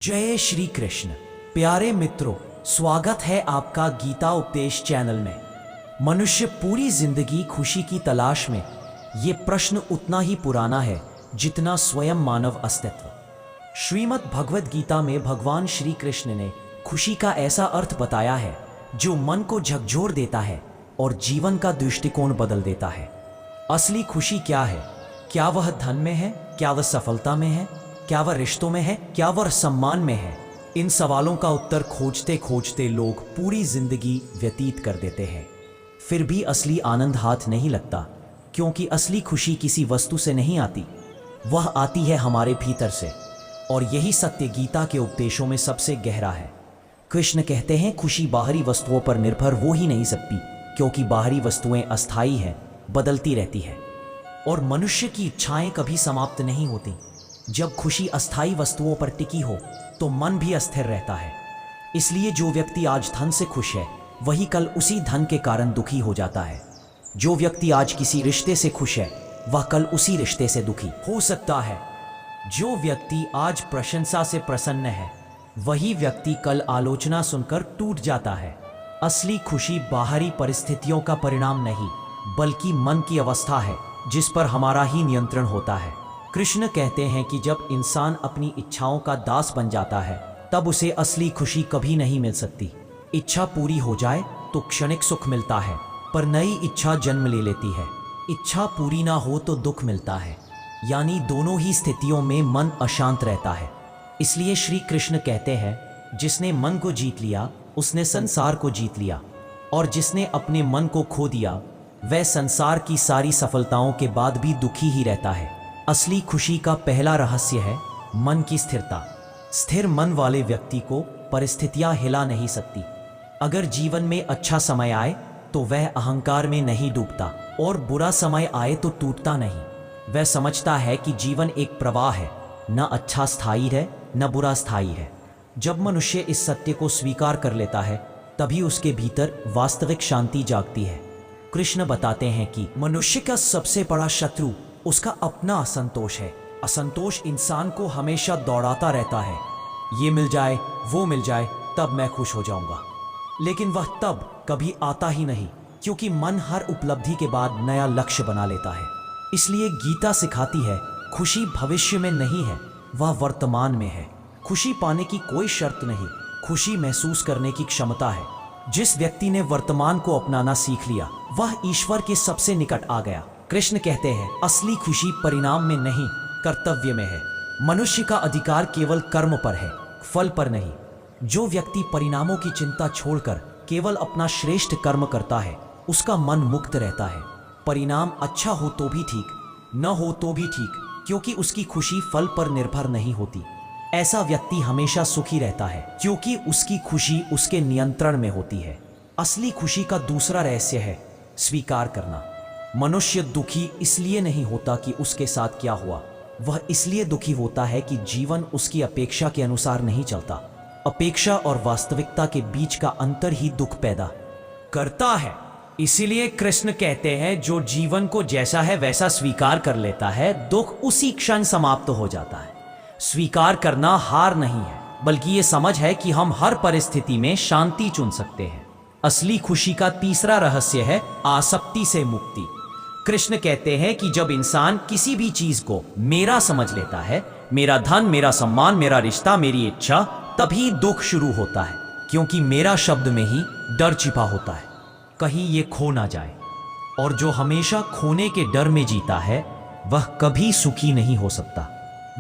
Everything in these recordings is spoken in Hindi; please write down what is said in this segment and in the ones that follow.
जय श्री कृष्ण। प्यारे मित्रों, स्वागत है आपका गीता उपदेश चैनल में। मनुष्य पूरी जिंदगी खुशी की तलाश में, ये प्रश्न उतना ही पुराना है जितना स्वयं मानव अस्तित्व। श्रीमद् भगवद गीता में भगवान श्री कृष्ण ने खुशी का ऐसा अर्थ बताया है जो मन को झकझोर देता है और जीवन का दृष्टिकोण बदल देता है। असली खुशी क्या है? क्या वह धन में है? क्या वह सफलता में है? क्या वह रिश्तों में है? क्या वह सम्मान में है? इन सवालों का उत्तर खोजते खोजते लोग पूरी जिंदगी व्यतीत कर देते हैं। फिर भी असली आनंद हाथ नहीं लगता, क्योंकि असली खुशी किसी वस्तु से नहीं आती, वह आती है हमारे भीतर से। और यही सत्य गीता के उपदेशों में सबसे गहरा है। कृष्ण कहते हैं, खुशी बाहरी वस्तुओं पर निर्भर हो ही नहीं सकती, क्योंकि बाहरी वस्तुएं अस्थायी हैं, बदलती रहती है, और मनुष्य की इच्छाएं कभी समाप्त नहीं होती। जब खुशी अस्थायी वस्तुओं पर टिकी हो तो मन भी अस्थिर रहता है। इसलिए जो व्यक्ति आज धन से खुश है, वही कल उसी धन के कारण दुखी हो जाता है। जो व्यक्ति आज किसी रिश्ते से खुश है, वह कल उसी रिश्ते से दुखी हो सकता है। जो व्यक्ति आज प्रशंसा से प्रसन्न है, वही व्यक्ति कल आलोचना सुनकर टूट जाता है। असली खुशी बाहरी परिस्थितियों का परिणाम नहीं, बल्कि मन की अवस्था है, जिस पर हमारा ही नियंत्रण होता है। कृष्ण कहते हैं कि जब इंसान अपनी इच्छाओं का दास बन जाता है, तब उसे असली खुशी कभी नहीं मिल सकती। इच्छा पूरी हो जाए तो क्षणिक सुख मिलता है, पर नई इच्छा जन्म ले लेती है। इच्छा पूरी ना हो तो दुख मिलता है, यानी दोनों ही स्थितियों में मन अशांत रहता है। इसलिए श्री कृष्ण कहते हैं, जिसने मन को जीत लिया उसने संसार को जीत लिया, और जिसने अपने मन को खो दिया वह संसार की सारी सफलताओं के बाद भी दुखी ही रहता है। असली खुशी का पहला रहस्य है मन की स्थिरता। स्थिर मन वाले व्यक्ति को परिस्थितियां हिला नहीं सकती। अगर जीवन में अच्छा समय आए तो वह अहंकार में नहीं डूबता, और बुरा समय आए तो टूटता नहीं। वह समझता है कि जीवन एक प्रवाह है, न अच्छा स्थायी है न बुरा स्थायी है। जब मनुष्य इस सत्य को स्वीकार कर लेता है, तभी उसके भीतर वास्तविक शांति जागती है। कृष्ण बताते हैं कि मनुष्य का सबसे बड़ा शत्रु उसका अपना असंतोष है। असंतोष इंसान को हमेशा दौड़ाता रहता है, ये मिल जाए वो मिल जाए तब मैं खुश हो जाऊंगा। लेकिन वह तब कभी आता ही नहीं, क्योंकि मन हर उपलब्धि के बाद नया लक्ष्य बना लेता है। इसलिए गीता सिखाती है, खुशी भविष्य में नहीं है, वह वर्तमान में है। खुशी पाने की कोई शर्त नहीं, खुशी महसूस करने की क्षमता है। जिस व्यक्ति ने वर्तमान को अपनाना सीख लिया, वह ईश्वर के सबसे निकट आ गया। कृष्ण कहते हैं, असली खुशी परिणाम में नहीं, कर्तव्य में है। मनुष्य का अधिकार केवल कर्म पर है, फल पर नहीं। जो व्यक्ति परिणामों की चिंता छोड़कर केवल अपना श्रेष्ठ कर्म करता है, उसका मन मुक्त रहता है। परिणाम अच्छा हो तो भी ठीक, न हो तो भी ठीक, क्योंकि उसकी खुशी फल पर निर्भर नहीं होती। ऐसा व्यक्ति हमेशा सुखी रहता है, क्योंकि उसकी खुशी उसके नियंत्रण में होती है। असली खुशी का दूसरा रहस्य है स्वीकार करना। मनुष्य दुखी इसलिए नहीं होता कि उसके साथ क्या हुआ, वह इसलिए दुखी होता है कि जीवन उसकी अपेक्षा के अनुसार नहीं चलता। अपेक्षा और वास्तविकता के बीच का अंतर ही दुख पैदा करता है। इसीलिए कृष्ण कहते हैं, जो जीवन को जैसा है वैसा स्वीकार कर लेता है, दुख उसी क्षण समाप्त हो जाता है। स्वीकार करना हार नहीं है, बल्कि ये समझ है कि हम हर परिस्थिति में शांति चुन सकते हैं। असली खुशी का तीसरा रहस्य है आसक्ति से मुक्ति। कृष्ण कहते हैं कि जब इंसान किसी भी चीज को मेरा समझ लेता है, मेरा धन, मेरा सम्मान, मेरा रिश्ता, मेरी इच्छा, तभी दुख शुरू होता है, क्योंकि मेरा शब्द में ही डर छिपा होता है, कहीं ये खो ना जाए। और जो हमेशा खोने के डर में जीता है, वह कभी सुखी नहीं हो सकता।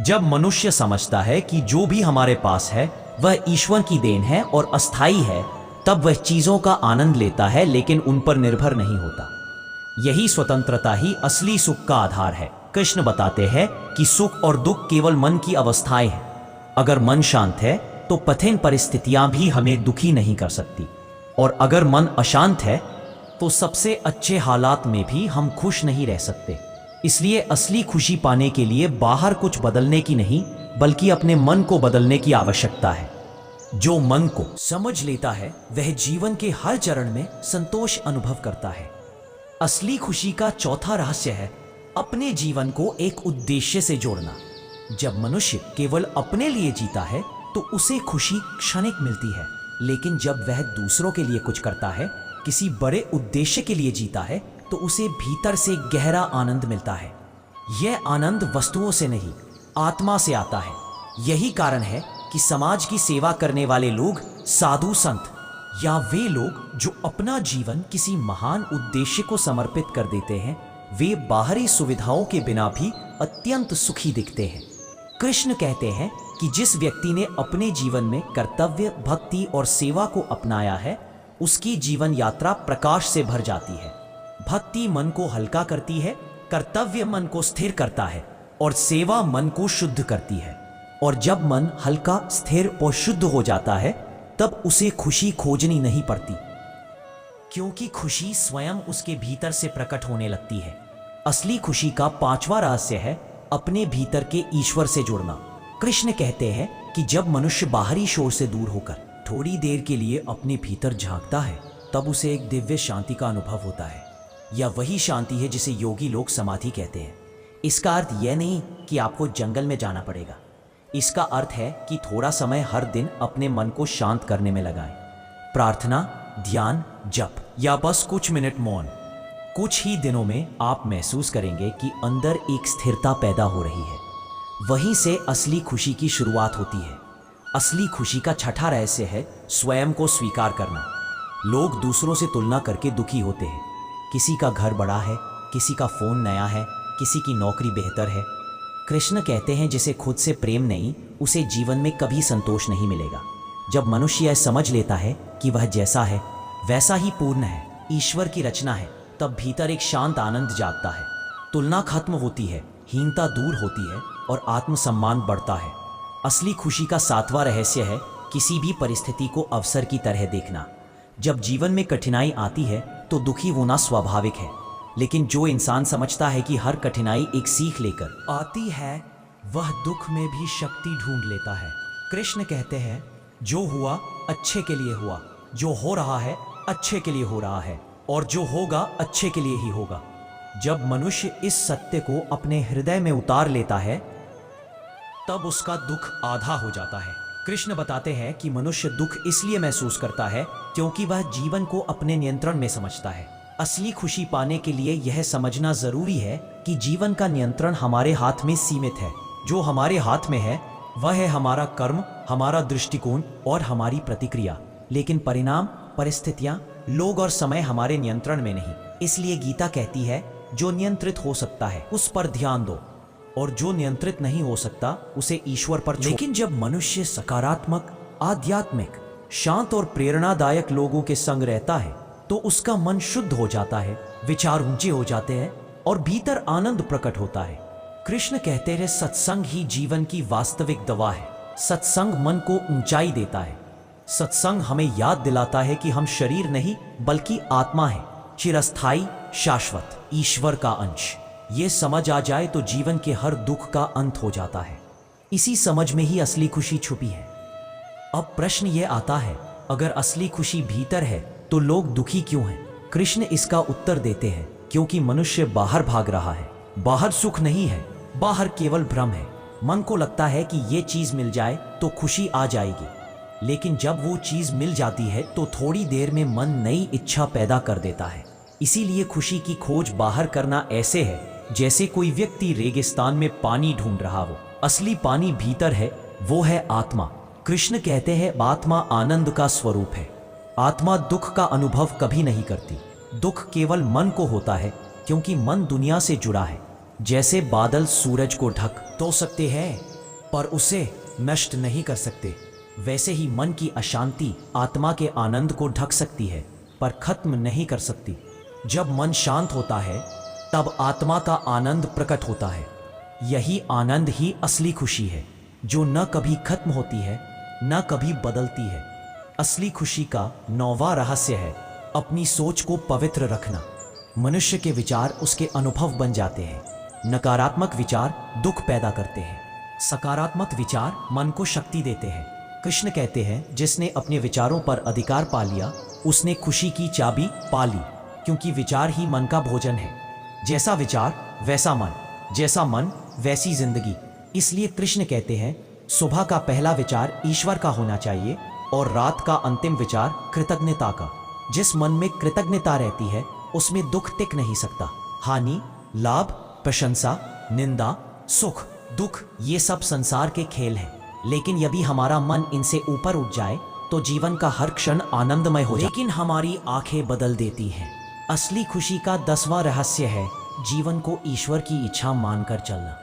जब मनुष्य समझता है कि जो भी हमारे पास है वह ईश्वर की देन है और अस्थायी है, तब वह चीजों का आनंद लेता है, लेकिन उन पर निर्भर नहीं होता। यही स्वतंत्रता ही असली सुख का आधार है। कृष्ण बताते हैं कि सुख और दुख केवल मन की अवस्थाएं हैं। अगर मन शांत है तो कठिन परिस्थितियां भी हमें दुखी नहीं कर सकती, और अगर मन अशांत है तो सबसे अच्छे हालात में भी हम खुश नहीं रह सकते। इसलिए असली खुशी पाने के लिए बाहर कुछ बदलने की नहीं, बल्कि अपने मन को बदलने की आवश्यकता है। जो मन को समझ लेता है, वह जीवन के हर चरण में संतोष अनुभव करता है। असली खुशी का चौथा रहस्य है अपने जीवन को एक उद्देश्य से जोड़ना। जब मनुष्य केवल अपने लिए जीता है, तो उसे खुशी क्षणिक मिलती है, लेकिन जब वह दूसरों के लिए कुछ करता है, किसी बड़े उद्देश्य के लिए जीता है, तो उसे भीतर से गहरा आनंद मिलता है। यह आनंद वस्तुओं से नहीं, आत्मा से आता है। यही कारण है कि समाज की सेवा करने वाले लोग, साधु संत या वे लोग जो अपना जीवन किसी महान उद्देश्य को समर्पित कर देते हैं, वे बाहरी सुविधाओं के बिना भी अत्यंत सुखी दिखते हैं। कृष्ण कहते हैं कि जिस व्यक्ति ने अपने जीवन में कर्तव्य, भक्ति और सेवा को अपनाया है, उसकी जीवन यात्रा प्रकाश से भर जाती है। भक्ति मन को हल्का करती है, कर्तव्य मन को स्थिर करता है और सेवा मन को शुद्ध करती है। और जब मन हल्का, स्थिर और शुद्ध हो जाता है, तब उसे खुशी खोजनी नहीं पड़ती, क्योंकि खुशी स्वयं उसके भीतर से प्रकट होने लगती है। असली खुशी का पांचवा रहस्य है अपने भीतर के ईश्वर से जुड़ना। कृष्ण कहते हैं कि जब मनुष्य बाहरी शोर से दूर होकर थोड़ी देर के लिए अपने भीतर झांकता है, तब उसे एक दिव्य शांति का अनुभव होता है। यह वही शांति है जिसे योगी लोग समाधि कहते हैं। इसका अर्थ यह नहीं कि आपको जंगल में जाना पड़ेगा। इसका अर्थ है कि थोड़ा समय हर दिन अपने मन को शांत करने में लगाएं। प्रार्थना, ध्यान, जप या बस कुछ मिनट मौन। कुछ ही दिनों में आप महसूस करेंगे कि अंदर एक स्थिरता पैदा हो रही है। वहीं से असली खुशी की शुरुआत होती है। असली खुशी का छठा रहस्य है स्वयं को स्वीकार करना। लोग दूसरों से तुलना करके दुखी होते हैं। किसी का घर बड़ा है, किसी का फोन नया है, किसी की नौकरी बेहतर है। कृष्ण कहते हैं जिसे खुद से प्रेम नहीं, उसे जीवन में कभी संतोष नहीं मिलेगा। जब मनुष्य यह समझ लेता है कि वह जैसा है वैसा ही पूर्ण है, ईश्वर की रचना है, तब भीतर एक शांत आनंद जागता है। तुलना खत्म होती है, हीनता दूर होती है और आत्मसम्मान बढ़ता है। असली खुशी का सातवां रहस्य है किसी भी परिस्थिति को अवसर की तरह देखना। जब जीवन में कठिनाई आती है तो दुखी होना स्वाभाविक है, लेकिन जो इंसान समझता है कि हर कठिनाई एक सीख लेकर आती है, वह दुख में भी शक्ति ढूंढ लेता है। कृष्ण कहते हैं जो हुआ अच्छे के लिए हुआ, जो हो रहा है अच्छे के लिए हो रहा है और जो होगा अच्छे के लिए ही होगा। जब मनुष्य इस सत्य को अपने हृदय में उतार लेता है, तब उसका दुख आधा हो जाता है। कृष्ण बताते हैं कि मनुष्य दुख इसलिए महसूस करता है क्योंकि वह जीवन को अपने नियंत्रण में समझता है। असली खुशी पाने के लिए यह समझना जरूरी है कि जीवन का नियंत्रण हमारे हाथ में सीमित है। जो हमारे हाथ में है वह है हमारा कर्म, हमारा दृष्टिकोण और हमारी प्रतिक्रिया, लेकिन परिणाम, परिस्थितियां, लोग और समय हमारे नियंत्रण में नहीं। इसलिए गीता कहती है जो नियंत्रित हो सकता है उस पर ध्यान दो और जो नियंत्रित नहीं हो सकता उसे ईश्वर पर छोड़। लेकिन जब मनुष्य सकारात्मक, आध्यात्मिक, शांत और प्रेरणादायक लोगों के संग रहता है तो उसका मन शुद्ध हो जाता है, विचार ऊंचे हो जाते हैं और भीतर आनंद प्रकट होता है। कृष्ण कहते हैं सत्संग ही जीवन की वास्तविक दवा है। सत्संग मन को ऊंचाई देता है। सत्संग हमें याद दिलाता है कि हम शरीर नहीं बल्कि आत्मा है, चिरस्थाई, शाश्वत, ईश्वर का अंश। ये समझ आ जाए तो जीवन के हर दुख का अंत हो जाता है। इसी समझ में ही असली खुशी छुपी है। अब प्रश्न ये आता है, अगर असली खुशी भीतर है तो लोग दुखी क्यों हैं? कृष्ण इसका उत्तर देते हैं क्योंकि मनुष्य बाहर भाग रहा है। बाहर सुख नहीं है, बाहर केवल भ्रम है। मन को लगता है कि ये चीज मिल जाए तो खुशी आ जाएगी, लेकिन जब वो चीज मिल जाती है तो थोड़ी देर में मन नई इच्छा पैदा कर देता है। इसीलिए खुशी की खोज बाहर करना ऐसे है जैसे कोई व्यक्ति रेगिस्तान में पानी ढूंढ रहा हो। असली पानी भीतर है, वो है आत्मा। कृष्ण कहते हैं आत्मा आनंद का स्वरूप है। आत्मा दुख का अनुभव कभी नहीं करती। दुख केवल मन को होता है क्योंकि मन दुनिया से जुड़ा है। जैसे बादल सूरज को ढक तो सकते हैं पर उसे नष्ट नहीं कर सकते, वैसे ही मन की अशांति आत्मा के आनंद को ढक सकती है पर खत्म नहीं कर सकती। जब मन शांत होता है तब आत्मा का आनंद प्रकट होता है। यही आनंद ही असली खुशी है, जो न कभी खत्म होती है न कभी बदलती है। असली खुशी का 9वां रहस्य है अपनी सोच को पवित्र रखना। मनुष्य के विचार उसके अनुभव बन जाते हैं। नकारात्मक विचार दुख पैदा करते हैं, सकारात्मक विचार मन को शक्ति देते हैं। कृष्ण कहते हैं जिसने अपने विचारों पर अधिकार पा लिया उसने खुशी की चाबी पा ली, क्योंकि विचार ही मन का भोजन है। जैसा विचार वैसा मन, जैसा मन वैसी जिंदगी। इसलिए कृष्ण कहते हैं सुबह का पहला विचार ईश्वर का होना चाहिए और रात का अंतिम विचार कृतज्ञता का। जिस मन में कृतज्ञता रहती है उसमें दुख टिक नहीं सकता। हानि, लाभ, प्रशंसा, निंदा, सुख, दुख, ये सब संसार के खेल हैं, लेकिन यदि हमारा मन इनसे ऊपर उठ जाए तो जीवन का हर क्षण आनंदमय हो जाए। लेकिन हमारी आंखें बदल देती हैं। असली खुशी का 10वां रहस्य है जीवन को ईश्वर की इच्छा मानकर चलना।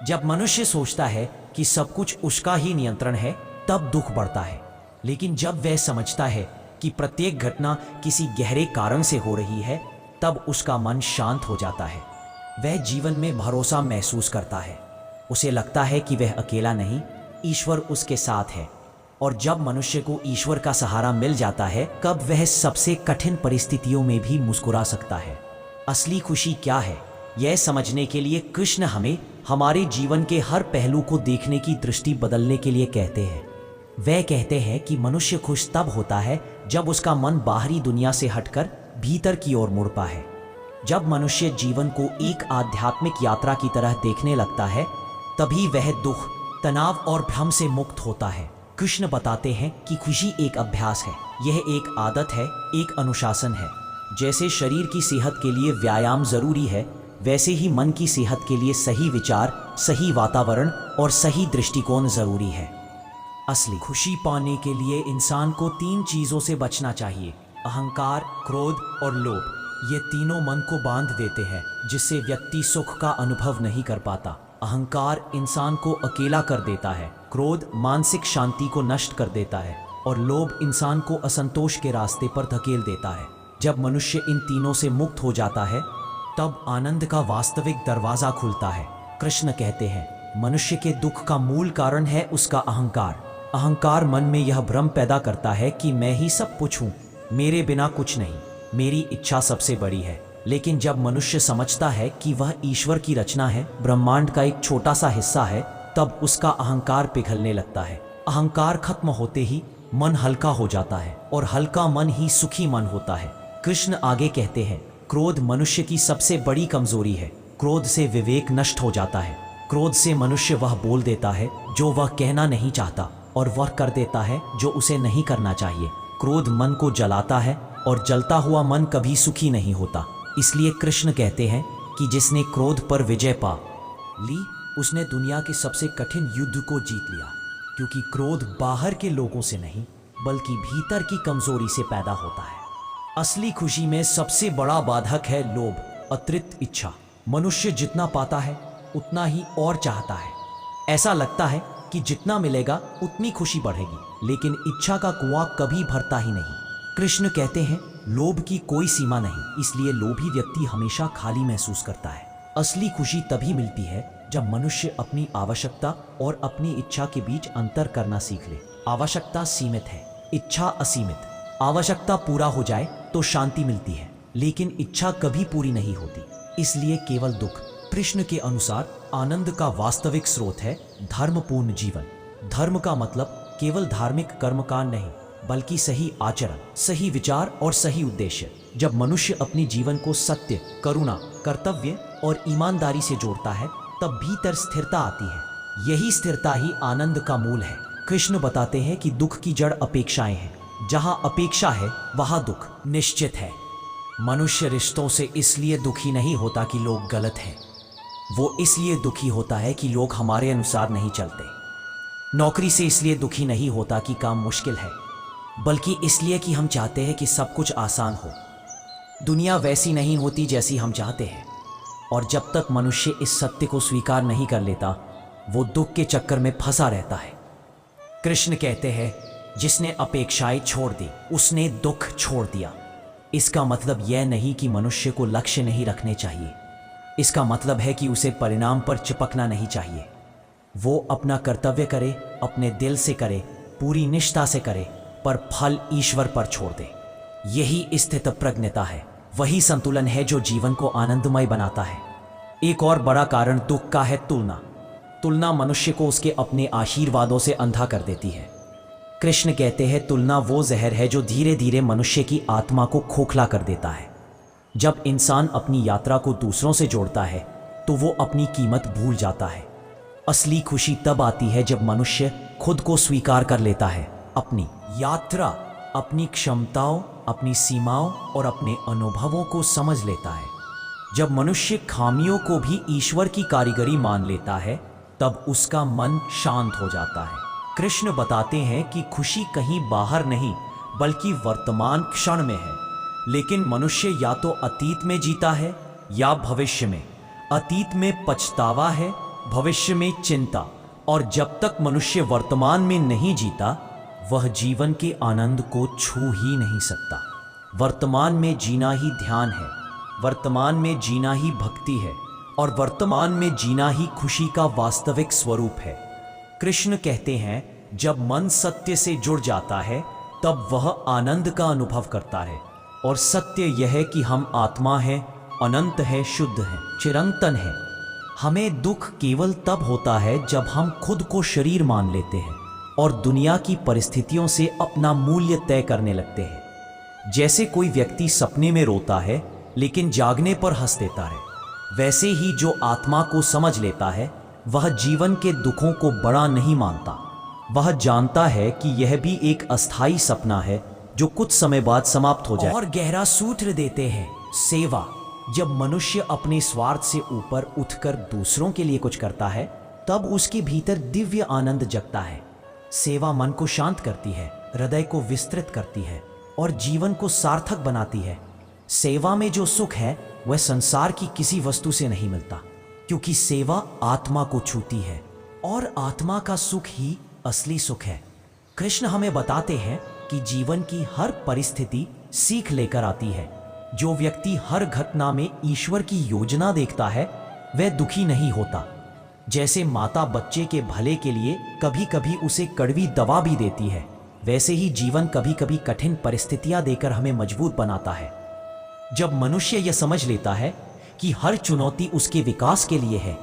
जब मनुष्य सोचता है कि सब कुछ उसका ही नियंत्रण है तब दुख बढ़ता है, लेकिन जब वह समझता है कि प्रत्येक घटना किसी गहरे कारण से हो रही है तब उसका मन शांत हो जाता है। वह जीवन में भरोसा महसूस करता है। उसे लगता है कि वह अकेला नहीं, ईश्वर उसके साथ है। और जब मनुष्य को ईश्वर का सहारा मिल जाता है तब वह सबसे कठिन परिस्थितियों में भी मुस्कुरा सकता है। असली खुशी क्या है, यह समझने के लिए कृष्ण हमें हमारे जीवन के हर पहलू को देखने की दृष्टि बदलने के लिए कहते हैं। वह कहते हैं कि मनुष्य खुश तब होता है जब उसका मन बाहरी दुनिया से हटकर भीतर की ओर मुड़ पाए। जब मनुष्य जीवन को एक आध्यात्मिक यात्रा की तरह देखने लगता है तभी वह दुख, तनाव और भ्रम से मुक्त होता है। कृष्ण बताते हैं कि खुशी एक अभ्यास है, यह एक आदत है, एक अनुशासन है। जैसे शरीर की सेहत के लिए व्यायाम जरूरी है, वैसे ही मन की सेहत के लिए सही विचार, सही वातावरण और सही दृष्टिकोण जरूरी है। असली खुशी पाने के लिए इंसान को 3 चीजों से बचना चाहिए: अहंकार, क्रोध और लोभ। ये तीनों मन को बांध देते हैं, जिससे व्यक्ति सुख का अनुभव नहीं कर पाता। अहंकार इंसान को अकेला कर देता है, क्रोध मानसिक शांति को नष्ट कर देता है और लोभ इंसान को असंतोष के रास्ते पर धकेल देता है। जब मनुष्य इन तीनों से मुक्त हो जाता है तब आनंद का वास्तविक दरवाजा खुलता है। कृष्ण कहते हैं मनुष्य के दुख का मूल कारण है उसका अहंकार। अहंकार मन में यह भ्रम पैदा करता है कि मैं ही सब कुछ हूँ, मेरे बिना कुछ नहीं, मेरी इच्छा सबसे बड़ी है। लेकिन जब मनुष्य समझता है कि वह ईश्वर की रचना है, ब्रह्मांड का एक छोटा सा हिस्सा है, तब उसका अहंकार पिघलने लगता है। अहंकार खत्म होते ही मन हल्का हो जाता है और हल्का मन ही सुखी मन होता है। कृष्ण आगे कहते हैं क्रोध मनुष्य की सबसे बड़ी कमजोरी है। क्रोध से विवेक नष्ट हो जाता है। क्रोध से मनुष्य वह बोल देता है जो वह कहना नहीं चाहता और वह कर देता है जो उसे नहीं करना चाहिए। क्रोध मन को जलाता है और जलता हुआ मन कभी सुखी नहीं होता। इसलिए कृष्ण कहते हैं कि जिसने क्रोध पर विजय पा ली उसने दुनिया के सबसे कठिन युद्ध को जीत लिया, क्योंकि क्रोध बाहर के लोगों से नहीं बल्कि भीतर की कमजोरी से पैदा होता है। असली खुशी में सबसे बड़ा बाधक है लोभ, अतिरिक्त इच्छा। मनुष्य जितना पाता है उतना ही और चाहता है। ऐसा लगता है कि जितना मिलेगा उतनी खुशी बढ़ेगी, लेकिन इच्छा का कुआं कभी भरता ही नहीं। कृष्ण कहते हैं लोभ की कोई सीमा नहीं, इसलिए लोभी व्यक्ति हमेशा खाली महसूस करता है। असली खुशी तभी मिलती है जब मनुष्य अपनी आवश्यकता और अपनी इच्छा के बीच अंतर करना सीख ले। आवश्यकता सीमित है, इच्छा असीमित। आवश्यकता पूरा हो जाए तो शांति मिलती है, लेकिन इच्छा कभी पूरी नहीं होती, इसलिए केवल दुख। कृष्ण के अनुसार आनंद का वास्तविक स्रोत है धर्मपूर्ण जीवन। धर्म का मतलब केवल धार्मिक कर्मकांड नहीं, बल्कि सही आचरण, सही विचार और सही उद्देश्य। जब मनुष्य अपने जीवन को सत्य, करुणा, कर्तव्य और ईमानदारी से जोड़ता है तब भीतर स्थिरता आती है। यही स्थिरता ही आनंद का मूल है। कृष्ण बताते हैं कि दुख की जड़ अपेक्षाएं हैं। जहां अपेक्षा है वहां दुख निश्चित है। मनुष्य रिश्तों से इसलिए दुखी नहीं होता कि लोग गलत हैं, वो इसलिए दुखी होता है कि लोग हमारे अनुसार नहीं चलते। नौकरी से इसलिए दुखी नहीं होता कि काम मुश्किल है, बल्कि इसलिए कि हम चाहते हैं कि सब कुछ आसान हो। दुनिया वैसी नहीं होती जैसी हम चाहते हैं, और जब तक मनुष्य इस सत्य को स्वीकार नहीं कर लेता वो दुख के चक्कर में फंसा रहता है। कृष्ण कहते हैं जिसने अपेक्षाएं छोड़ दी उसने दुख छोड़ दिया। इसका मतलब यह नहीं कि मनुष्य को लक्ष्य नहीं रखने चाहिए, इसका मतलब है कि उसे परिणाम पर चिपकना नहीं चाहिए। वो अपना कर्तव्य करे, अपने दिल से करे, पूरी निष्ठा से करे, पर फल ईश्वर पर छोड़ दे। यही स्थित प्रज्ञता है, वही संतुलन है जो जीवन को आनंदमय बनाता है। एक और बड़ा कारण दुख का है तुलना। तुलना मनुष्य को उसके अपने आशीर्वादों से अंधा कर देती है। कृष्ण कहते हैं तुलना वो जहर है जो धीरे धीरे मनुष्य की आत्मा को खोखला कर देता है। जब इंसान अपनी यात्रा को दूसरों से जोड़ता है तो वो अपनी कीमत भूल जाता है। असली खुशी तब आती है जब मनुष्य खुद को स्वीकार कर लेता है, अपनी यात्रा, अपनी क्षमताओं, अपनी सीमाओं और अपने अनुभवों को समझ लेता है। जब मनुष्य खामियों को भी ईश्वर की कारीगरी मान लेता है, तब उसका मन शांत हो जाता है। कृष्ण बताते हैं कि खुशी कहीं बाहर नहीं बल्कि वर्तमान क्षण में है। लेकिन मनुष्य या तो अतीत में जीता है या भविष्य में। अतीत में पछतावा है, भविष्य में चिंता, और जब तक मनुष्य वर्तमान में नहीं जीता, वह जीवन के आनंद को छू ही नहीं सकता। वर्तमान में जीना ही ध्यान है, वर्तमान में जीना ही भक्ति है, और वर्तमान में जीना ही खुशी का वास्तविक स्वरूप है। कृष्ण कहते हैं, जब मन सत्य से जुड़ जाता है तब वह आनंद का अनुभव करता है। और सत्य यह है कि हम आत्मा हैं, अनंत है, शुद्ध है, चिरंतन है। हमें दुख केवल तब होता है जब हम खुद को शरीर मान लेते हैं और दुनिया की परिस्थितियों से अपना मूल्य तय करने लगते हैं। जैसे कोई व्यक्ति सपने में रोता है लेकिन जागने पर हंस देता है, वैसे ही जो आत्मा को समझ लेता है वह जीवन के दुखों को बड़ा नहीं मानता। वह जानता है कि यह भी एक अस्थाई सपना है जो कुछ समय बाद समाप्त हो जाए। और गहरा सूत्र देते हैं, सेवा। जब मनुष्य अपने स्वार्थ से ऊपर उठकर दूसरों के लिए कुछ करता है, तब उसके भीतर दिव्य आनंद जगता है। सेवा मन को शांत करती है, हृदय को विस्तृत करती है और जीवन को सार्थक बनाती है। सेवा में जो सुख है वह संसार की किसी वस्तु से नहीं मिलता, क्योंकि सेवा आत्मा को छूती है और आत्मा का सुख ही असली सुख है। कृष्ण हमें बताते हैं कि जीवन की हर परिस्थिति सीख लेकर आती है। जो व्यक्ति हर घटना में ईश्वर की योजना देखता है वह दुखी नहीं होता। जैसे माता बच्चे के भले के लिए कभी कभी उसे कड़वी दवा भी देती है, वैसे ही जीवन कभी कभी कठिन परिस्थितियां देकर हमें मजबूत बनाता है। जब मनुष्य यह समझ लेता है कि हर चुनौती उसके विकास के लिए है,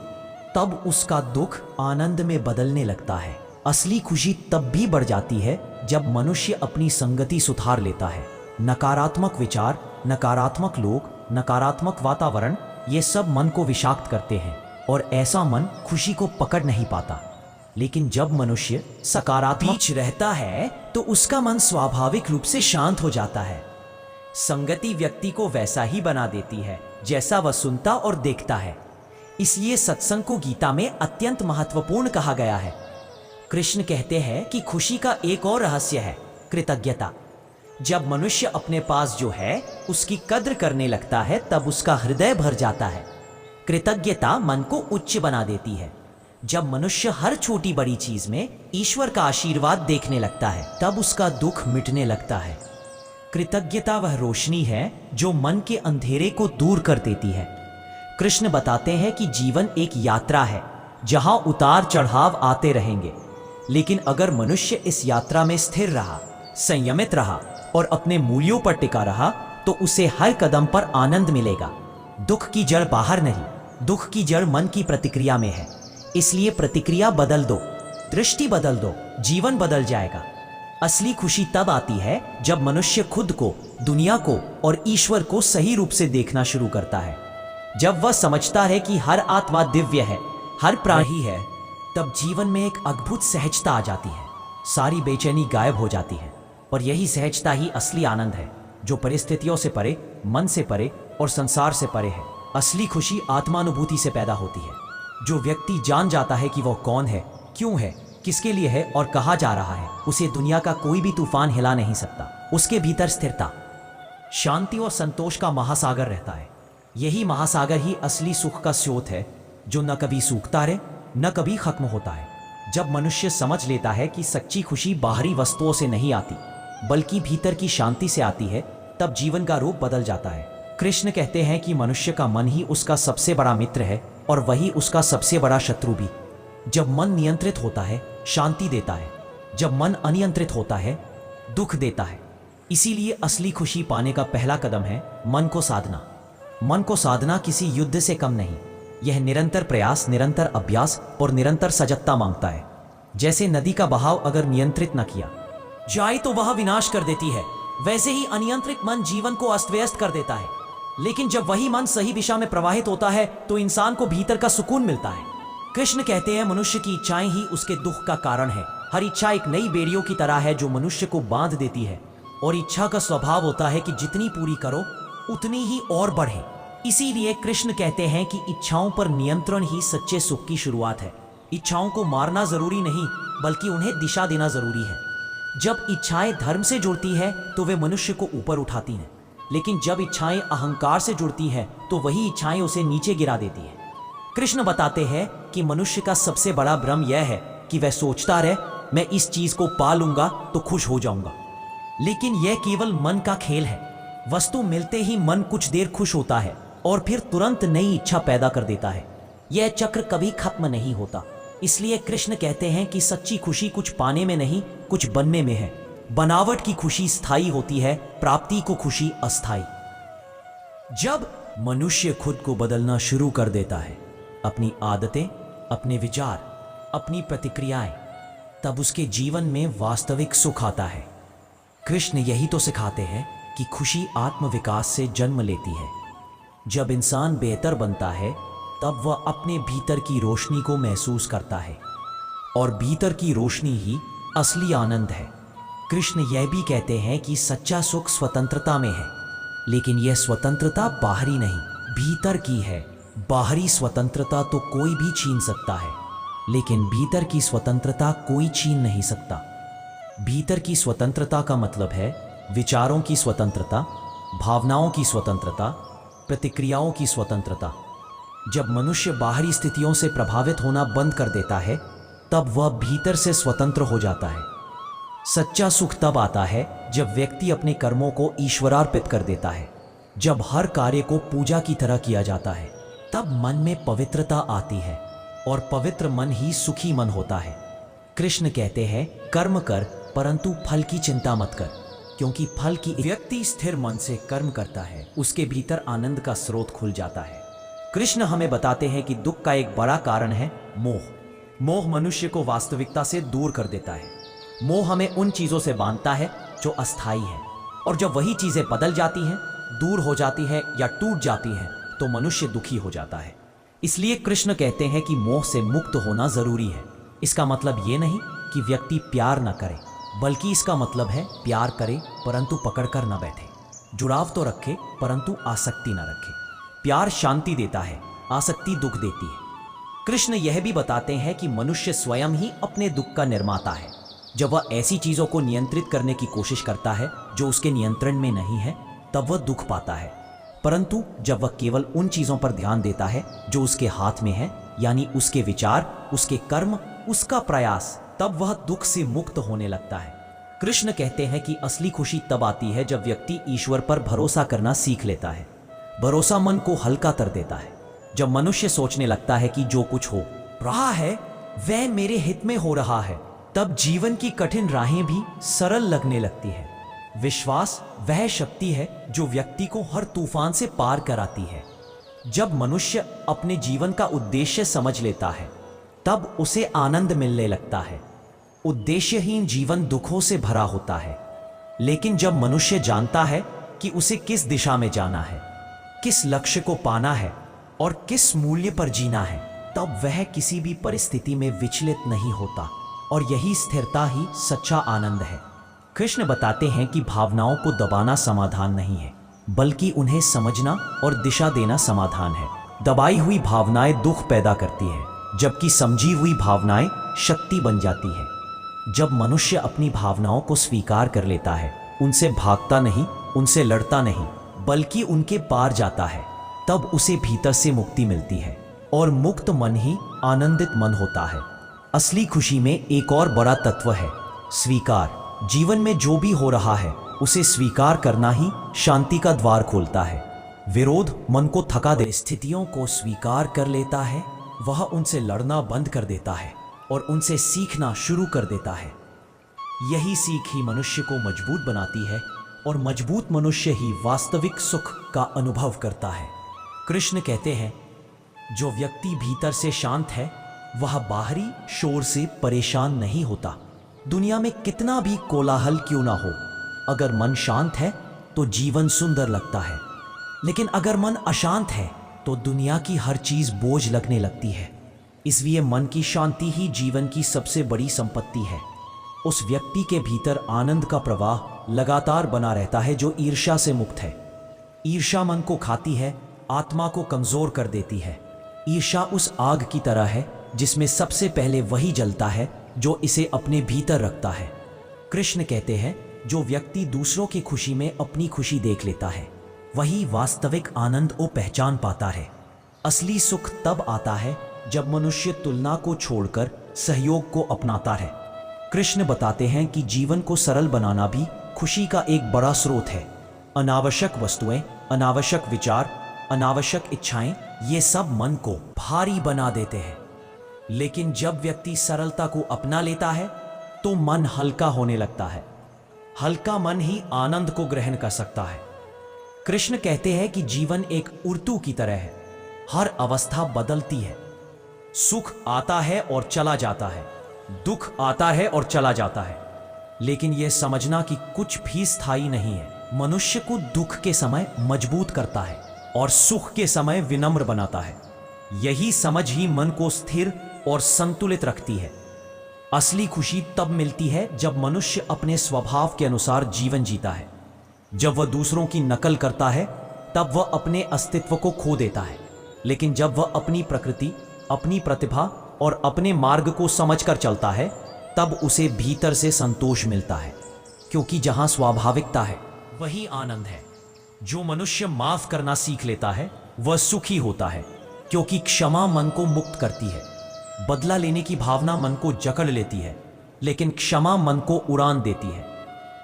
तब उसका दुख आनंद में बदलने लगता है। असली खुशी तब भी बढ़ जाती है जब मनुष्य अपनी संगति सुधार लेता है। नकारात्मक विचार, नकारात्मक लोग, नकारात्मक वातावरण, ये सब मन को विषाक्त करते हैं और ऐसा मन खुशी को पकड़ नहीं पाता। लेकिन जब मनुष्य सकारात्मक रहता है तो उसका मन स्वाभाविक रूप से शांत हो जाता है। संगति व्यक्ति को वैसा ही बना देती है जैसा वह सुनता और देखता है। इसलिए सत्संग को गीता में अत्यंत महत्वपूर्ण कहा गया है। कृष्ण कहते हैं कि खुशी का एक और रहस्य है, कृतज्ञता। जब मनुष्य अपने पास जो है उसकी कद्र करने लगता है, तब उसका हृदय भर जाता है। कृतज्ञता मन को उच्च बना देती है। जब मनुष्य हर छोटी बड़ी चीज में ईश्वर का आशीर्वाद देखने लगता है, तब उसका दुख मिटने लगता है। कृतज्ञता वह रोशनी है जो मन के अंधेरे को दूर कर देती है। कृष्ण बताते हैं कि जीवन एक यात्रा है जहां उतार चढ़ाव आते रहेंगे, लेकिन अगर मनुष्य इस यात्रा में स्थिर रहा, संयमित रहा और अपने मूल्यों पर टिका रहा, तो उसे हर कदम पर आनंद मिलेगा। दुख की जड़ बाहर नहीं, दुख की जड़ मन की प्रतिक्रिया में है। इसलिए प्रतिक्रिया बदल दो, दृष्टि बदल दो, जीवन बदल जाएगा। असली खुशी तब आती है जब मनुष्य खुद को, दुनिया को और ईश्वर को सही रूप से देखना शुरू करता है। जब वह समझता है कि हर आत्मा दिव्य है, हर प्राणी है, तब जीवन में एक अद्भुत सहजता आ जाती है। सारी बेचैनी गायब हो जाती है। और यही सहजता ही असली आनंद है, जो परिस्थितियों से परे, मन से परे और संसार से परे है। असली खुशी आत्मानुभूति से पैदा होती है। जो व्यक्ति जान जाता है कि वह कौन है, क्यों है, किसके लिए है और कहाँ जा रहा है, उसे दुनिया का कोई भी तूफान हिला नहीं सकता। उसके भीतर स्थिरता, शांति और संतोष का महासागर रहता है। यही महासागर ही असली सुख का स्रोत है, जो न कभी सूखता रहे, न कभी खत्म होता है। जब मनुष्य समझ लेता है कि सच्ची खुशी बाहरी वस्तुओं से नहीं आती, बल्कि भीतर की शांति से आती है, तब जीवन का रूप बदल जाता है। कृष्ण कहते हैं कि मनुष्य का मन ही उसका सबसे बड़ा मित्र है और वही उसका सबसे बड़ा शत्रु भी। जब मन नियंत्रित होता है, शांति देता है। जब मन अनियंत्रित होता है, दुख देता है। इसीलिए असली खुशी पाने का पहला कदम है मन को साधना। मन को साधना किसी युद्ध से कम नहीं। यह निरंतर प्रयास, निरंतर अभ्यास और निरंतर सजगता मांगता है। जैसे नदी का बहाव अगर नियंत्रित न किया जाए तो वह विनाश कर देती है, वैसे ही अनियंत्रित मन जीवन को अस्त व्यस्त कर देता है। लेकिन जब वही मन सही दिशा में प्रवाहित होता है तो इंसान को भीतर का सुकून मिलता है। कृष्ण कहते हैं मनुष्य की इच्छाएं ही उसके दुख का कारण है। हर इच्छा एक नई बेड़ियों की तरह है जो मनुष्य को बांध देती है, और इच्छा का स्वभाव होता है कि जितनी पूरी करो उतनी ही और बढ़े। इसीलिए कृष्ण कहते हैं कि इच्छाओं पर नियंत्रण ही सच्चे सुख की शुरुआत है। इच्छाओं को मारना जरूरी नहीं, बल्कि उन्हें दिशा देना जरूरी है। जब इच्छाएं धर्म से जुड़ती है तो वे मनुष्य को ऊपर उठाती हैं, लेकिन जब इच्छाएं अहंकार से जुड़ती है तो वही इच्छाएं उसे नीचे गिरा देती हैं। कृष्ण बताते हैं कि मनुष्य का सबसे बड़ा भ्रम यह है कि वह सोचता रहे मैं इस चीज को पा लूंगा तो खुश हो जाऊंगा, लेकिन यह केवल मन का खेल है। वस्तु मिलते ही मन कुछ देर खुश होता है और फिर तुरंत नई इच्छा पैदा कर देता है। यह चक्र कभी खत्म नहीं होता। इसलिए कृष्ण कहते हैं कि सच्ची खुशी कुछ पाने में नहीं, कुछ बनने में है। बनावट की खुशी स्थायी होती है, प्राप्ति को खुशी अस्थायी। जब मनुष्य खुद को बदलना शुरू कर देता है, अपनी आदतें, अपने विचार, अपनी प्रतिक्रियाएं, तब उसके जीवन में वास्तविक सुख आता है। कृष्ण यही तो सिखाते हैं कि खुशी आत्मविकास से जन्म लेती है। जब इंसान बेहतर बनता है तब वह अपने भीतर की रोशनी को महसूस करता है, और भीतर की रोशनी ही असली आनंद है। कृष्ण यह भी कहते हैं कि सच्चा सुख स्वतंत्रता में है, लेकिन यह स्वतंत्रता बाहरी नहीं, भीतर की है। बाहरी स्वतंत्रता तो कोई भी छीन सकता है, लेकिन भीतर की स्वतंत्रता कोई छीन नहीं सकता। भीतर की स्वतंत्रता का मतलब है विचारों की स्वतंत्रता, भावनाओं की स्वतंत्रता, प्रतिक्रियाओं की स्वतंत्रता। जब मनुष्य बाहरी स्थितियों से प्रभावित होना बंद कर देता है, तब वह भीतर से स्वतंत्र हो जाता है। सच्चा सुख तब आता है जब व्यक्ति अपने कर्मों को ईश्वरार्पित कर देता है। जब हर कार्य को पूजा की तरह किया जाता है, तब मन में पवित्रता आती है, और पवित्र मन ही सुखी मन होता है। कृष्ण कहते हैं कर्म कर, परंतु फल की चिंता मत कर, क्योंकि फल की व्यक्ति स्थिर मन से कर्म करता है, उसके भीतर आनंद का स्रोत खुल जाता है। कृष्ण हमें बताते हैं कि दुख का एक बड़ा कारण है मोह। मोह मनुष्य को वास्तविकता से दूर कर देता है। मोह हमें उन चीजों से बांधता है जो अस्थायी है, और जब वही चीजें बदल जाती हैं, दूर हो जाती हैं या टूट जाती हैं, तो मनुष्य दुखी हो जाता है। इसलिए कृष्ण कहते हैं कि मोह से मुक्त होना जरूरी है। इसका मतलब ये नहीं कि व्यक्ति प्यार न करे, बल्कि इसका मतलब है प्यार करे परंतु पकड़ कर न बैठे। जुड़ाव तो रखे परंतु आसक्ति न रखे। प्यार शांति देता है, आसक्ति दुख देती है। कृष्ण यह भी बताते हैं कि मनुष्य स्वयं ही अपने दुख का निर्माता है। जब वह ऐसी चीजों को नियंत्रित करने की कोशिश करता है जो उसके नियंत्रण में नहीं है, तब वह दुख पाता है। परंतु जब वह केवल उन चीजों पर ध्यान देता है जो उसके हाथ में है, यानी उसके विचार, उसके कर्म, उसका प्रयास, तब वह दुख से मुक्त होने लगता है। कृष्ण कहते हैं कि असली खुशी तब आती है जब व्यक्ति ईश्वर पर भरोसा करना सीख लेता है। भरोसा मन को हल्का कर देता है। जब मनुष्य सोचने लगता है कि जो कुछ हो रहा है वह मेरे हित में हो रहा है, तब जीवन की कठिन राहें भी सरल लगने लगती है। विश्वास वह शक्ति है जो व्यक्ति को हर तूफान से पार कराती है। जब मनुष्य अपने जीवन का उद्देश्य समझ लेता है, तब उसे आनंद मिलने लगता है। उद्देश्यहीन जीवन दुखों से भरा होता है, लेकिन जब मनुष्य जानता है कि उसे किस दिशा में जाना है, किस लक्ष्य को पाना है और किस मूल्य पर जीना है, तब वह किसी भी परिस्थिति में विचलित नहीं होता, और यही स्थिरता ही सच्चा आनंद है। कृष्ण बताते हैं कि भावनाओं को दबाना समाधान नहीं है, बल्कि उन्हें समझना और दिशा देना समाधान है। दबाई हुई भावनाएं दुख पैदा करती है, जबकि समझी हुई भावनाएं शक्ति बन जाती है। जब मनुष्य अपनी भावनाओं को स्वीकार कर लेता है, उनसे भागता नहीं, उनसे लड़ता नहीं, बल्कि उनके पार जाता है, तब उसे भीतर से मुक्ति मिलती है, और मुक्त मन ही आनंदित मन होता है। असली खुशी में एक और बड़ा तत्व है स्वीकार। जीवन में जो भी हो रहा है उसे स्वीकार करना ही शांति का द्वार खोलता है। विरोध मन को थका दे। स्थितियों को स्वीकार कर लेता है, वह उनसे लड़ना बंद कर देता है और उनसे सीखना शुरू कर देता है। यही सीख ही मनुष्य को मजबूत बनाती है, और मजबूत मनुष्य ही वास्तविक सुख का अनुभव करता है। कृष्ण कहते हैं जो व्यक्ति भीतर से शांत है वह बाहरी शोर से परेशान नहीं होता। दुनिया में कितना भी कोलाहल क्यों ना हो, अगर मन शांत है तो जीवन सुंदर लगता है, लेकिन अगर मन अशांत है तो दुनिया की हर चीज बोझ लगने लगती है। इसलिए मन की शांति ही जीवन की सबसे बड़ी संपत्ति है। उस व्यक्ति के भीतर आनंद का प्रवाह लगातार बना रहता है जो ईर्ष्या से मुक्त है। ईर्ष्या मन को खाती है, आत्मा को कमजोर कर देती है। ईर्ष्या उस आग की तरह है जिसमें सबसे पहले वही जलता है जो इसे अपने भीतर रखता है। कृष्ण कहते हैं, जो व्यक्ति दूसरों की खुशी में अपनी खुशी देख लेता है वही वास्तविक आनंद को पहचान पाता है। असली सुख तब आता है जब मनुष्य तुलना को छोड़कर सहयोग को अपनाता है। कृष्ण बताते हैं कि जीवन को सरल बनाना भी खुशी का एक बड़ा स्रोत है। अनावश्यक वस्तुएं, अनावश्यक विचार, अनावश्यक इच्छाएं, ये सब मन को भारी बना देते हैं। लेकिन जब व्यक्ति सरलता को अपना लेता है तो मन हल्का होने लगता है। हल्का मन ही आनंद को ग्रहण कर सकता है। कृष्ण कहते हैं कि जीवन एक ऋतु की तरह है, हर अवस्था बदलती है। सुख आता है और चला जाता है, दुख आता है और चला जाता है, लेकिन यह समझना कि कुछ भी स्थायी नहीं है। मनुष्य को दुख के समय मजबूत करता है और सुख के समय विनम्र बनाता है। यही समझ ही मन को स्थिर और संतुलित रखती है। असली खुशी तब मिलती है जब मनुष्य अपने स्वभाव के अनुसार जीवन जीता है। जब वह दूसरों की नकल करता है तब वह अपने अस्तित्व को खो देता है, लेकिन जब वह अपनी प्रकृति, अपनी प्रतिभा और अपने मार्ग को समझकर चलता है तब उसे भीतर से संतोष मिलता है, क्योंकि जहां स्वाभाविकता है वही आनंद है। जो मनुष्य माफ करना सीख लेता है वह सुखी होता है, क्योंकि क्षमा मन को मुक्त करती है। बदला लेने की भावना मन को जकड़ लेती है, लेकिन क्षमा मन को उड़ान देती है।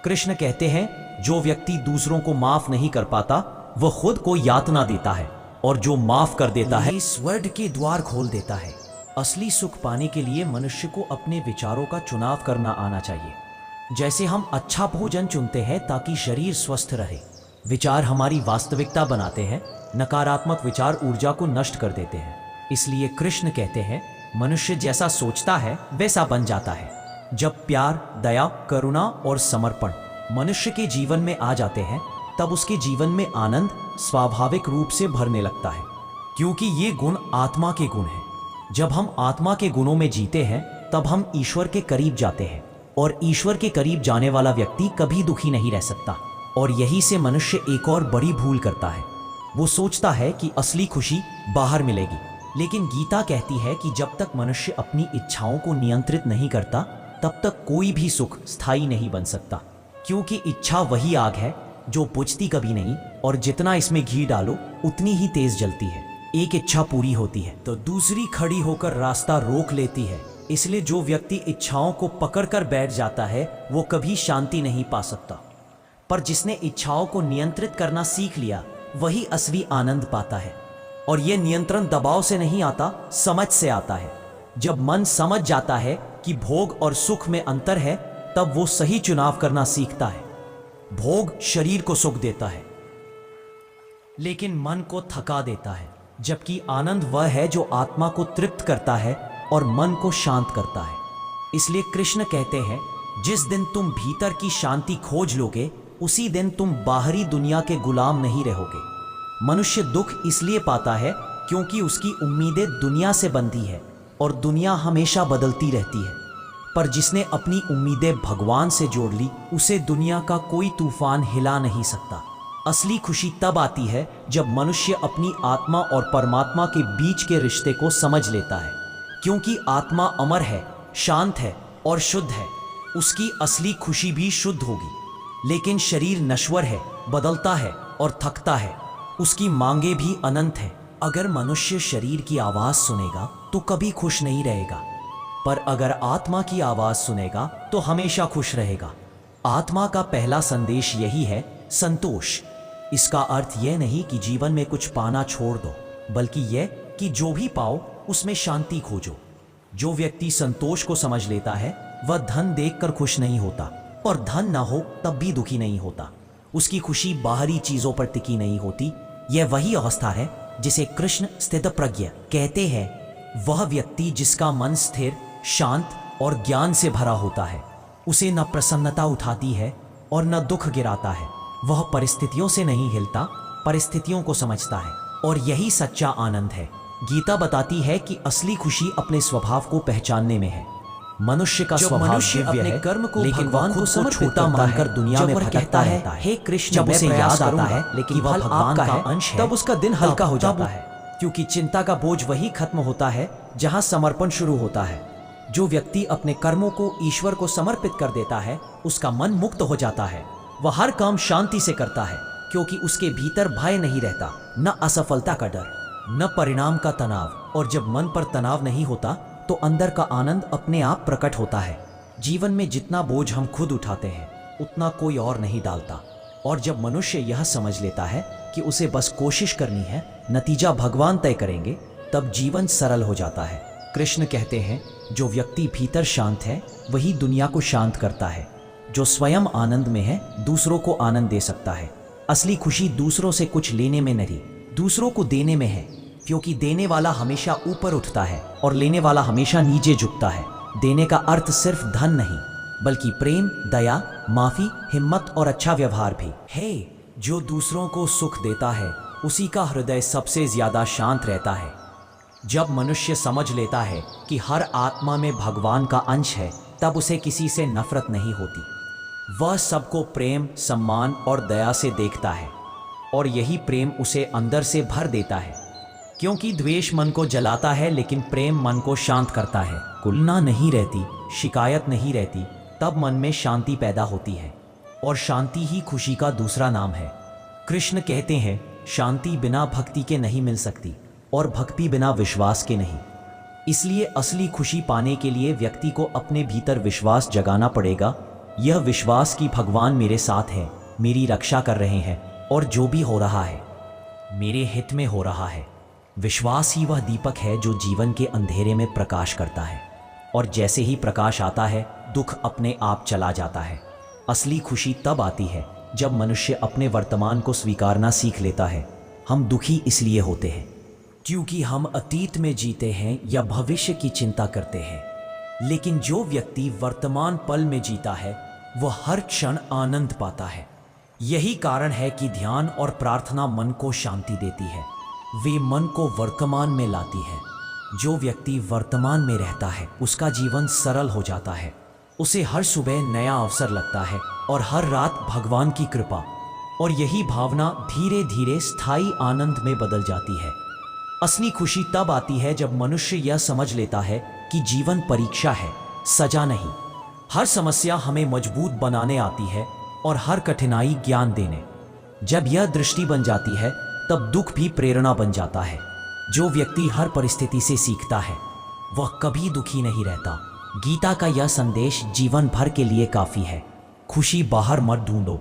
कृष्ण कहते हैं, जो व्यक्ति दूसरों को माफ नहीं कर पाता वह खुद को यातना देता है, और जो माफ कर देता है स्वर्ग के द्वार खोल देता है। असली सुख पाने के लिए मनुष्य को अपने विचारों का चुनाव करना आना चाहिए। जैसे हम अच्छा भोजन चुनते हैं ताकि शरीर स्वस्थ रहे, विचार हमारी वास्तविकता बनाते हैं, नकारात्मक विचार ऊर्जा को नष्ट कर देते हैं। इसलिए कृष्ण कहते हैं, मनुष्य जैसा सोचता है वैसा बन जाता है। जब प्यार, दया, करुणा और समर्पण मनुष्य के जीवन में आ जाते हैं तब उसके जीवन में आनंद स्वाभाविक रूप से भरने लगता है, क्योंकि ये गुण आत्मा के गुण हैं। जब हम आत्मा के गुणों में जीते हैं तब हम ईश्वर के करीब जाते हैं, और ईश्वर के करीब जाने वाला व्यक्ति कभी दुखी नहीं रह सकता। और यही से मनुष्य एक और बड़ी भूल करता है। वो सोचता है कि असली खुशी बाहर मिलेगी, लेकिन गीता कहती है कि जब तक मनुष्य अपनी इच्छाओं को नियंत्रित नहीं करता तब तक कोई भी सुख स्थायी नहीं बन सकता, क्योंकि इच्छा वही आग है जो बुझती कभी नहीं, और जितना इसमें घी डालो उतनी ही तेज जलती है। एक इच्छा पूरी होती है तो दूसरी खड़ी होकर रास्ता रोक लेती है। इसलिए जो व्यक्ति इच्छाओं को पकड़कर बैठ जाता है वो कभी शांति नहीं पा सकता, पर जिसने इच्छाओं को नियंत्रित करना सीख लिया वही असली आनंद पाता है। और यह नियंत्रण दबाव से नहीं आता, समझ से आता है। जब मन समझ जाता है कि भोग और सुख में अंतर है तब वो सही चुनाव करना सीखता है। भोग शरीर को सुख देता है लेकिन मन को थका देता है, जबकि आनंद वह है जो आत्मा को तृप्त करता है और मन को शांत करता है। इसलिए कृष्ण कहते हैं, जिस दिन तुम भीतर की शांति खोज लोगे उसी दिन तुम बाहरी दुनिया के गुलाम नहीं रहोगे। मनुष्य दुख इसलिए पाता है क्योंकि उसकी उम्मीदें दुनिया से बंधी है, और दुनिया हमेशा बदलती रहती है। पर जिसने अपनी उम्मीदें भगवान से जोड़ ली उसे दुनिया का कोई तूफान हिला नहीं सकता। असली खुशी तब आती है जब मनुष्य अपनी आत्मा और परमात्मा के बीच के रिश्ते को समझ लेता है, क्योंकि आत्मा अमर है, शांत है और शुद्ध है। उसकी असली खुशी भी शुद्ध होगी। लेकिन शरीर नश्वर है, बदलता है और थकता है। उसकी मांगे भी अनंत है। अगर मनुष्य शरीर की आवाज सुनेगा तो कभी खुश नहीं रहेगा, पर अगर आत्मा की आवाज सुनेगा तो हमेशा खुश रहेगा। आत्मा का पहला संदेश यही है, संतोष। इसका अर्थ यह नहीं कि जीवन में कुछ पाना छोड़ दो, बल्कि यह कि जो भी पाओ उसमें शांति खोजो। जो व्यक्ति संतोष को समझ लेता है वह धन देखकर खुश नहीं होता, और धन ना हो तब भी दुखी नहीं होता। उसकी खुशी बाहरी चीजों पर टिकी नहीं होती। यह वही अवस्था है जिसे कृष्ण स्थितप्रज्ञ कहते हैं। वह व्यक्ति जिसका मन स्थिर, शांत और ज्ञान से भरा होता है, उसे न प्रसन्नता उठाती है और न दुख गिराता है। वह परिस्थितियों से नहीं हिलता, परिस्थितियों को समझता है, और यही सच्चा आनंद है। गीता बताती है कि असली खुशी अपने स्वभाव को पहचानने में है। मनुष्य का स्वभाव मनुष्य दिव्य अपने है, कर्म को लेकिन भगवान खुद को समर्पित छोटा करता मानकर है। दुनिया जब में वह भटकता कहता है, रहता है। हे कृष्ण, जब मैं उसे प्रयास याद आता करूंगा है लेकिन कि वह फल भगवान आपका का है, अंश है, तब उसका दिन हल्का हो जाता है। क्योंकि चिंता का बोझ वही खत्म होता है जहां समर्पण शुरू होता है। जो व्यक्ति अपने कर्मों को ईश्वर को समर्पित कर देता है, उसका मन मुक्त हो जाता है। वह हर काम शांति से करता है, क्योंकि उसके भीतर भय नहीं रहता, न असफलता का डर, न परिणाम का तनाव। और जब मन पर तनाव नहीं होता तो अंदर का आनंद अपने आप प्रकट होता है। जीवन में जितना बोझ हम खुद उठाते हैं, उतना कोई और नहीं डालता। और जब मनुष्य यह समझ लेता है कि उसे बस कोशिश करनी है, नतीजा भगवान तय करेंगे, तब जीवन सरल हो जाता है। कृष्ण कहते हैं, जो व्यक्ति भीतर शांत है वही दुनिया को शांत करता है। जो स्वयं आनंद में है, दूसरों को आनंद दे सकता है। असली खुशी दूसरों से कुछ लेने में नहीं, दूसरों को देने में है। क्योंकि देने वाला हमेशा ऊपर उठता है और लेने वाला हमेशा नीचे झुकता है। देने का अर्थ सिर्फ धन नहीं, बल्कि प्रेम, दया, माफी, हिम्मत और अच्छा व्यवहार भी है। जो दूसरों को सुख देता है, उसी का हृदय सबसे ज्यादा शांत रहता है। जब मनुष्य समझ लेता है कि हर आत्मा में भगवान का अंश है, तब उसे किसी से नफरत नहीं होती। वह सबको प्रेम, सम्मान और दया से देखता है, और यही प्रेम उसे अंदर से भर देता है। क्योंकि द्वेष मन को जलाता है, लेकिन प्रेम मन को शांत करता है। तुलना नहीं रहती, शिकायत नहीं रहती, तब मन में शांति पैदा होती है। और शांति ही खुशी का दूसरा नाम है। कृष्ण कहते हैं, शांति बिना भक्ति के नहीं मिल सकती, और भक्ति बिना विश्वास के नहीं। इसलिए असली खुशी पाने के लिए व्यक्ति को अपने भीतर विश्वास जगाना पड़ेगा। यह विश्वास कि भगवान मेरे साथ है, मेरी रक्षा कर रहे हैं, और जो भी हो रहा है मेरे हित में हो रहा है। विश्वास ही वह दीपक है जो जीवन के अंधेरे में प्रकाश करता है, और जैसे ही प्रकाश आता है, दुख अपने आप चला जाता है। असली खुशी तब आती है जब मनुष्य अपने वर्तमान को स्वीकारना सीख लेता है। हम दुखी इसलिए होते हैं क्योंकि हम अतीत में जीते हैं या भविष्य की चिंता करते हैं। लेकिन जो व्यक्ति वर्तमान पल में जीता है, वह हर क्षण आनंद पाता है। यही कारण है कि ध्यान और प्रार्थना मन को शांति देती है, वे मन को वर्तमान में लाती है। जो व्यक्ति वर्तमान में रहता है, उसका जीवन सरल हो जाता है। उसे हर सुबह नया अवसर लगता है और हर रात भगवान की कृपा। और यही भावना धीरे धीरे स्थायी आनंद में बदल जाती है। असली खुशी तब आती है जब मनुष्य यह समझ लेता है कि जीवन परीक्षा है, सजा नहीं। हर समस्या हमें मजबूत बनाने आती है और हर कठिनाई ज्ञान देने। जब यह दृष्टि बन जाती है, तब दुख भी प्रेरणा बन जाता है। जो व्यक्ति हर परिस्थिति से सीखता है, वह कभी दुखी नहीं रहता। गीता का यह संदेश जीवन भर के लिए काफी है। खुशी बाहर मत ढूंढो,